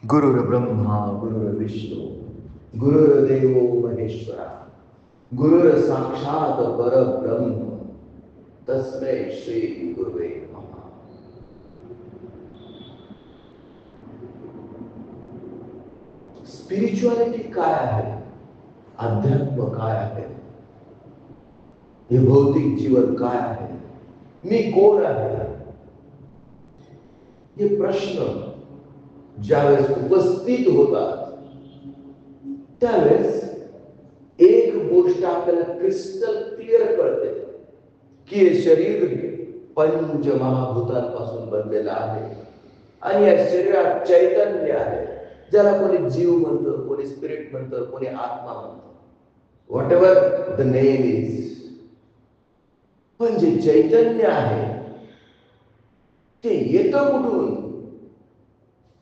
गुरुर्ब्रह्मा गुरुर्विष्णू गुरुर्देवो महेश्वरा गुरुर साक्षात परब्रह्म तस्मै श्री गुरुवे नमः. स्पिरिच्युअलिटी काय आहे? अध्यात्म काय आहे? हे भौतिक जीवन काय आहे? मी कोण आहे? हे प्रश्न ज्यावेळेस उपस्थित होतात त्यावेळेस एक गोष्ट आपल्याला क्रिस्टल क्लिअर कळते की हे शरीर पंचमहाभूतांपासून बनलेलं आहे आणि या शरीरात चैतन्य आहे, ज्याला कोणी जीव म्हणतं, कोणी स्पिरिट म्हणतं, कोणी आत्मा म्हणतं, what ever the name is. पण जे चैतन्य आहे ते येतं कुठून,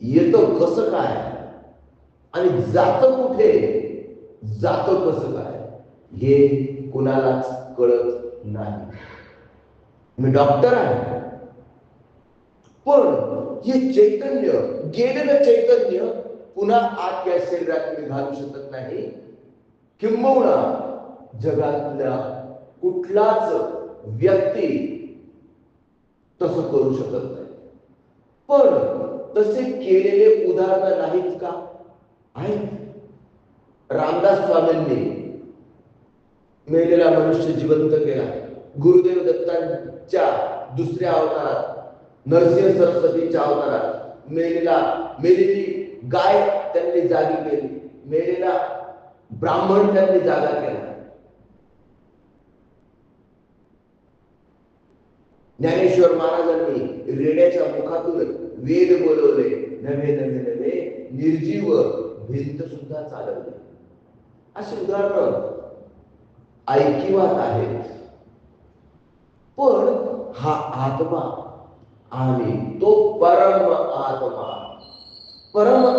येतं कसं काय आणि जातं कुठे, जातं कसं काय, हे कुणालाच कळत नाही. मी डॉक्टर आहे पण हे चैतन्य, गेलेलं चैतन्य पुन्हा आत या शरीरात मी घालू शकत नाही. किंबहुना जगातल्या कुठलाच व्यक्ती तसं करू शकत नाही. पण तसे केलेले उदाहरण नाहीत का? आहेत. रामदास स्वामींनी मेलेला मनुष्य जिवंत केला. गुरुदेव दत्तांच्या दुसऱ्या अवतारात, नरसिंह सरस्वतीच्या अवतारात मेलेली गाय त्यांनी जागी केली, मेलेला ब्राह्मण त्यांनी जागा केला. ज्ञानेश्वर महाराजांनी रेड्याच्या मुखातून वेद बोलवले, नवे नवे नवे निर्जीव भिंत सुद्धा चालवली. अशी उदाहरण ऐकिवात आहेत. पण हा आत्मा आणि तो परम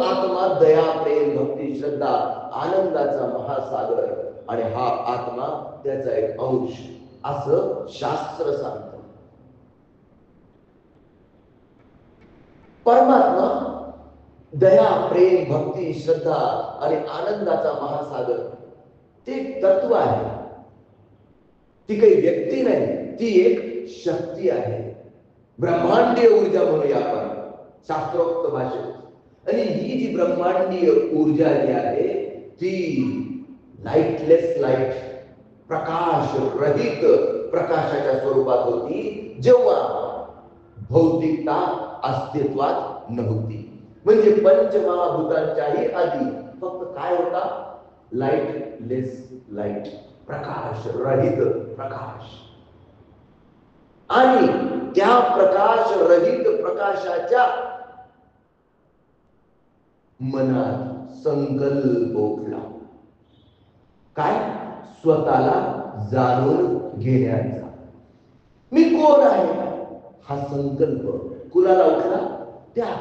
आत्मा दया प्रेम भक्ती श्रद्धा आनंदाचा महासागर आणि हा आत्मा त्याचा एक अंश असं शास्त्र सांगतं. परमात्मा दया प्रेम भक्ती श्रद्धा आणि आनंदाचा महासागर ते तत्व आहे. ती काही व्यक्ती नाही, ती एक शक्ती आहे. ब्रह्मांडीय ऊर्जा म्हणूया आपण शास्त्रोक्त भाषेत. आणि ही जी ब्रह्मांडीय ऊर्जा जी आहे ती लाईटलेस लाईट, प्रकाश रहित प्रकाशाच्या स्वरूपात होती जेव्हा भौतिकता अस्तित्वात नव्हती. म्हणजे पंचमहाभूतांच्याही आधी फक्त काय होता? लाईटलेस लाईट, प्रकाश रहित प्रकाश. आणि त्या प्रकाश रहित प्रकाशाच्या मनात संकल्प उठला. काय? स्वतःला जाणून घेण्याचा. मी कोण आहे हा संकल्प कुणाला उठला? त्या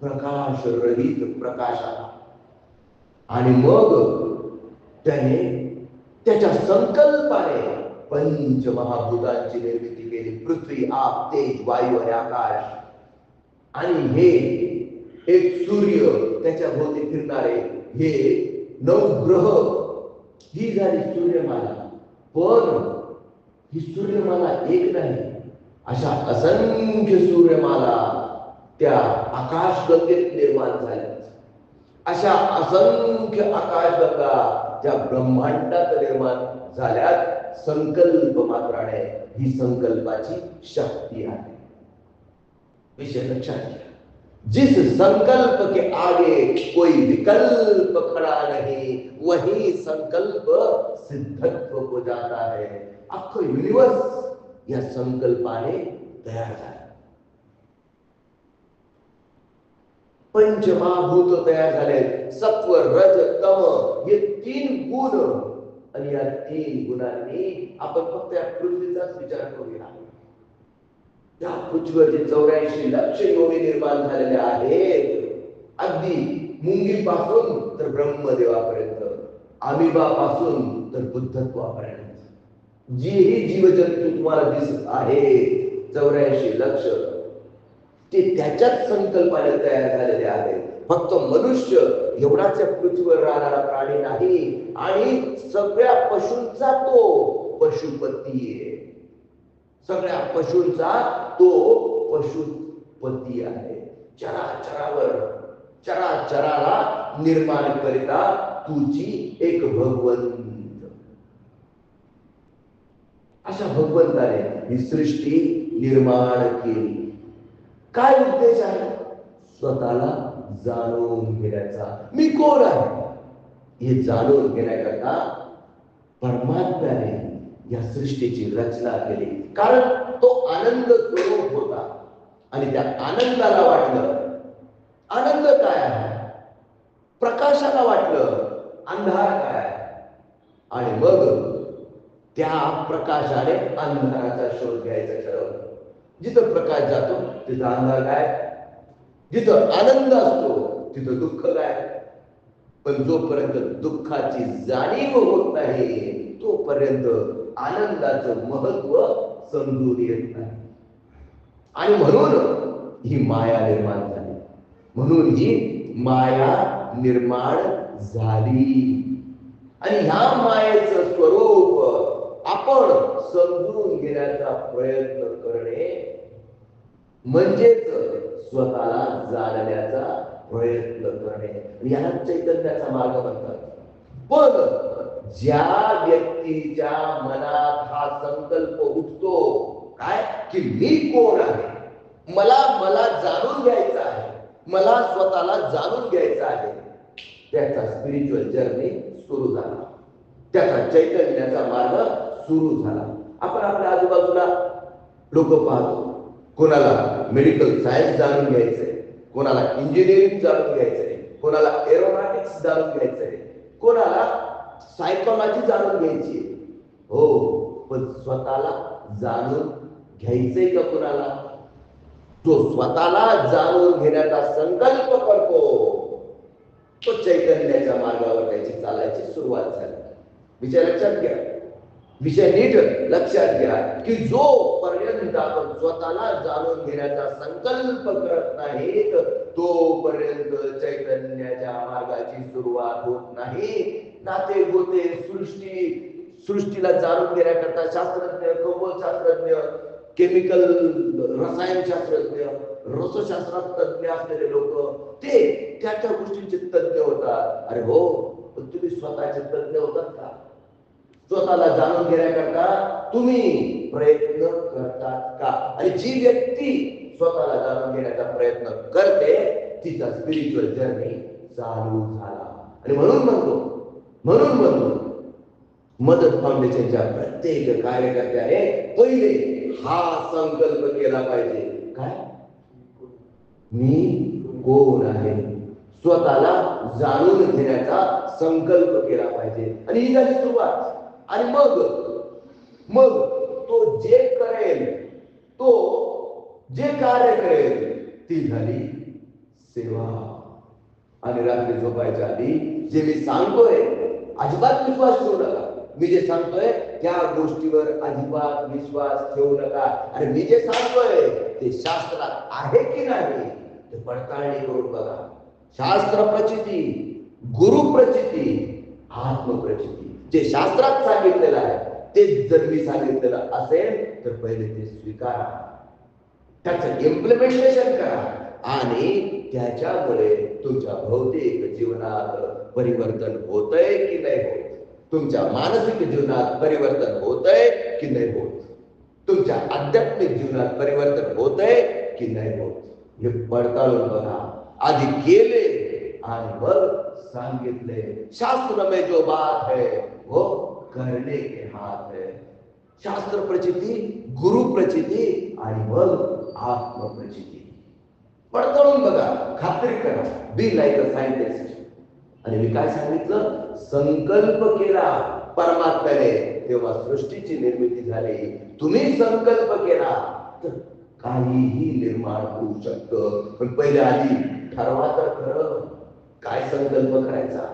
प्रकाश रहित प्रकाशाला. आणि मग त्याने त्याच्या संकल्पाने पंचमहाभूतांची निर्मिती केली. पृथ्वी आप तेज वायू आणि आकाश. आणि हे एक सूर्य, त्याच्या भोवती फिरणारे हे 9 ग्रह, ही झाली सूर्यमाला. पण ही सूर्यमाला एक नाही, अशा असंख्य सूर्यमाला त्या आकाशगंगेत निर्माण झाल्या. अशा असंख्य आकाशगंगा त्या ब्रह्मांडात निर्माण झाल्यात संकल्प मात्राने. ही संकल्पाची शक्ती आहे. विषय लक्षात घ्या. जिस संकल्प के आगे कोई विकल्प खड़ा नहीं, वही संकल्प सिद्धत्व को जाता है. अख्खं युनिवर्स या संकल्पाने तयार झालं. पंचमहाभूत तयार झाले. सत्व रज तम हे 3 गुण. आणि या 3 गुणांनी आपण फक्त या पृथ्वीचाच विचार करूया. या पृथ्वीवर जे 84 लक्ष योनी निर्माण झालेले आहेत, अगदी मुंगीपासून तर ब्रह्मदेवापर्यंत, अमिबापासून तर बुद्धत्वापर्यंत जीही जीवजंतू तुम्हाला दिसत आहे 84 लक्ष, ते त्याच्याच संकल्पाने तयार झालेले आहेत. फक्त मनुष्य एवढाच या पृथ्वीवर राहणारा प्राणी नाही, आणि सगळ्या पशूंचा तो पशुपती आहे. सगळ्या पशूंचा तो पशुपती आहे. चराचरावर, चराचराला निर्माण करिता तुझी एक भगवंत. अशा भगवंताने ही सृष्टी निर्माण केली. काय उद्देश आहे? स्वतःला जाणून घेण्याचा. मी कोण आहे हे जाणून घेण्याकरता परमात्म्याने या सृष्टीची रचना केली. कारण तो आनंद स्वरूप होता, आणि त्या आनंदाला वाटलं आनंद काय आहे, प्रकाशाला वाटलं अंधार काय आहे, आणि मग त्या प्रकाशाने अंधाराचा शोध घ्यायचं ठरवलं. जिथं प्रकाश जातो तिथं अंधार काय, जिथं आनंद असतो तिथं दुःख काय. पण जोपर्यंत दुःखाची जाणीव होत नाही तोपर्यंत आनंदाचं महत्व समजून येत नाही. आणि म्हणून ही माया निर्माण झाली. म्हणून ही माया निर्माण झाली. आणि ह्या मायेचं स्वरूप आपण समजून घेण्याचा प्रयत्न करणे म्हणजेच स्वतःला जाणण्याचा प्रयत्न करणे. याला चैतन्याचा मार्ग म्हणतात. पण ज्या व्यक्तीच्या मनात हा संकल्प उठतो काय, की मी कोण आहे, मला जाणून घ्यायचं आहे, मला स्वतःला जाणून घ्यायचं आहे, त्याचा स्पिरिच्युअल जर्नी सुरू झाला, त्याचा चैतन्याचा मार्ग सुरू झाला. आपण आपल्या आजूबाजूला लोक पाहतो. कोणाला मेडिकल सायन्स जाणून घ्यायचंय, कोणाला इंजिनिअरिंग जाणून घ्यायचंय, कोणाला एरोनॉटिक्स जाणून घ्यायचंय, कोणाला सायकोलॉजी जाणून घ्यायची. हो, पण स्वतःला जाणून घ्यायचंय का कोणाला? तो स्वतःला जाणून घेण्याचा संकल्प करतो, तो चैतन्याच्या मार्गावर त्याची चालायची सुरुवात झाली. विषय लक्षात घ्या, विषय नीट लक्षात घ्या, की जो पर्यंत आपण स्वतःला जाणून घेण्याचा संकल्प करत नाहीत तोपर्यंत चैतन्याच्या मार्गाची सुरुवात होत नाही. नाते गोते सृष्टीला जाणून घेण्याकरता शास्त्रज्ञ, खगोलशास्त्रज्ञ, केमिकल रसायनशास्त्रज्ञ, रसशास्त्रात तज्ञ असलेले लोक ते त्या गोष्टींचे तज्ञ होतात. अरे हो, पण तुम्ही स्वतःचे तज्ञ होतात का? स्वतःला जाणून घेण्याकरता तुम्ही प्रयत्न करतात का? आणि जी व्यक्ती स्वतःला जाणून घेण्याचा प्रयत्न करते तिचा स्पिरिच्युअल जर्नी चालू झाला. आणि म्हणून म्हणतो मदत फाउंडेशनच्या प्रत्येक कार्यकर्त्याने पहिले हा संकल्प केला पाहिजे. काय? मी कोण आहे, स्वतःला जाणून घेण्याचा संकल्प केला पाहिजे. आणि ही झाली सुरुवात. आणि मग तो जे करेल, तो जे कार्य करेल ती झाली सेवा. आणि रात्री झोपायच्या आधी जे मी सांगतोय अजिबात विश्वास ठेवू नका. मी जे सांगतोय त्या गोष्टीवर अजिबात विश्वास ठेवू नका. आणि मी जे सांगतोय ते शास्त्रात आहे की नाही ते पडताळणी करून बघा. शास्त्र प्रचिती, गुरु प्रचिती, आत्मप्रचिती. जे शास्त्रात सांगितलेलं आहे ते जर मी सांगितलेलं असेल तर पहिले ते स्वीकारा, त्याचं इम्प्लिमेंटेशन करा. आणि त्याच्यामुळे तुमच्या भौतिक जीवनात परिवर्तन होतंय की नाही होत, तुमच्या मानसिक जीवनात परिवर्तन होतंय की नाही होत, तुमच्या आध्यात्मिक जीवनात परिवर्तन होतंय की नाही होत, हे पडताळून बघा. आधी केले आणि मग सांगितले. शास्त्र में जो बात है वो करने के हाथ है. शास्त्र प्रचिती, गुरु प्रचिती आणि मग आत्मप्रचिती. पडताळून बघा, खात्री करा. Be like a scientist. आणि मी काय सांगितलं? संकल्प केला परमात्म्याने तेव्हा सृष्टीची निर्मिती झाली. तुम्ही संकल्प केला तर काहीही निर्माण होऊ शकतं. पण पहिले आधी ठरवा तर खरं काय संकल्प करायचा.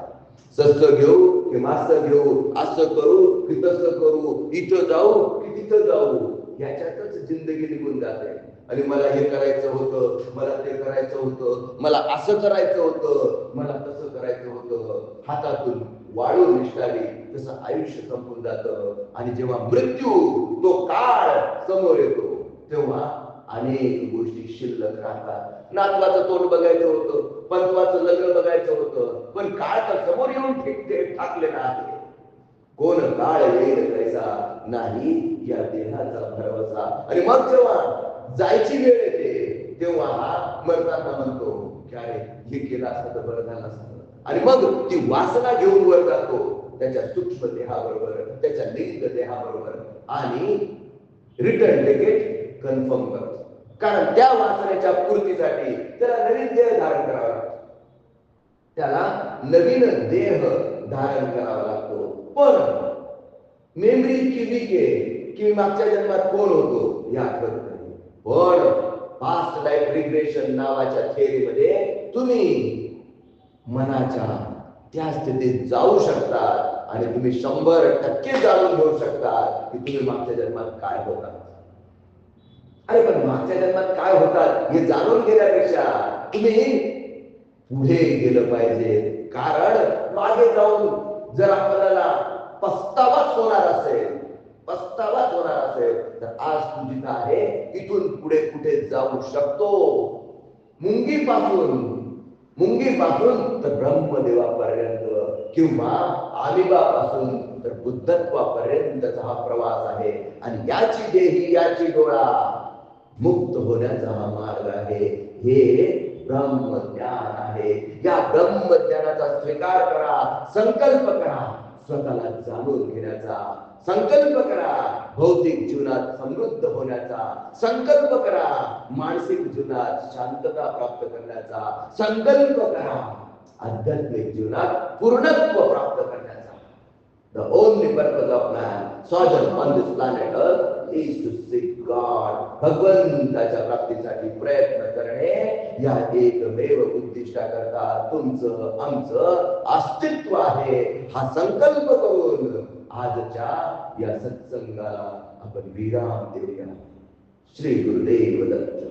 सस्त घेऊ की मास्तर घेऊ, असं करू की तसं करू, इथं जाऊ की तिथं जाऊ, याच्यातच जिंदगी निघून जाते. आणि मला हे करायचं होतं, मला ते करायचं होतं, मला असं करायचं होतं, मला तसं करायचं होतं, हातातून वाळू निष्ठाली तसं आयुष्य संपून जातं. आणि जेव्हा मृत्यू तो काळ समोर येतो तेव्हा अनेक गोष्टी शिल्लक राहतात. नातवाचं तोंड बघायचं होतं, पंतवाचं लग्न बघायचं होतं, पण काळ तर समोर येऊन ठाकलेला आहे. कोण काळ येईल कैसा नाही या देहाचा भरवसा. आणि मग जेव्हा जायची वेळ येते तेव्हा हा मरताना म्हणतो की अरे हे केलं असतं तर बरं झालं असतं. आणि मग ती वासना घेऊन वर जातो त्याच्या सूक्ष्म देहाबरोबर, त्याच्या लिंग देहाबरोबर, आणि रिटर्न तिकीट कन्फर्म करतो. कारण त्या वासनेच्या पूर्तीसाठी त्याला नवीन देह धारण करावा लागतो, त्याला नवीन देह धारण करावा लागतो. पण मेमरी इतकी वीक आहे की मागच्या जन्मात कोण होतो हे आठवत नाही. पण पास्ट लाईफ रिग्रेशन नावाच्या थेअरीमध्ये तुम्ही मनाच्या त्या स्थितीत जाऊ शकतात आणि तुम्ही 100% जाणून घेऊ शकतात की तुम्ही मागच्या जन्मात काय होता. अरे पण मागच्या जन्मात काय होतात हे जाणून घेण्यापेक्षा तुम्ही पुढे गेलं पाहिजे. कारण मागे जाऊन जर आपल्याला पस्तावाच होणार असेल तर आज तू जिथं आहे इथून पुढे कुठे जाऊ शकतो. मुंगीपासून तर ब्रह्मदेवापर्यंत किंवा अलिबापासून तर बुद्धत्वापर्यंतचा हा प्रवास आहे. आणि याची देही याची डोळा मुक्त होण्याचा हा मार्ग आहे. हे ब्रह्मज्ञान आहे. या ब्रह्मज्ञानाचा स्वीकार करा, संकल्प करा, स्वतःला जाणून घेण्याचा संकल्प करा, भौतिक जीवनात समृद्ध होण्याचा संकल्प करा, मानसिक जीवनात शांतता प्राप्त करण्याचा संकल्प करा, आध्यात्मिक जीवनात पूर्णत्व प्राप्त करण्याचा. The only purpose of man sojourn on this planet Earth is to seek God. भगवंताच्या प्राप्तीसाठी प्रयत्न करणे या एकमेव उद्दिष्टाकरता तुमचं आमचं अस्तित्व आहे. हा संकल्प करून आजच्या या सत्संगाला आपण विराम देऊया. श्री गुरुदेव दत्त.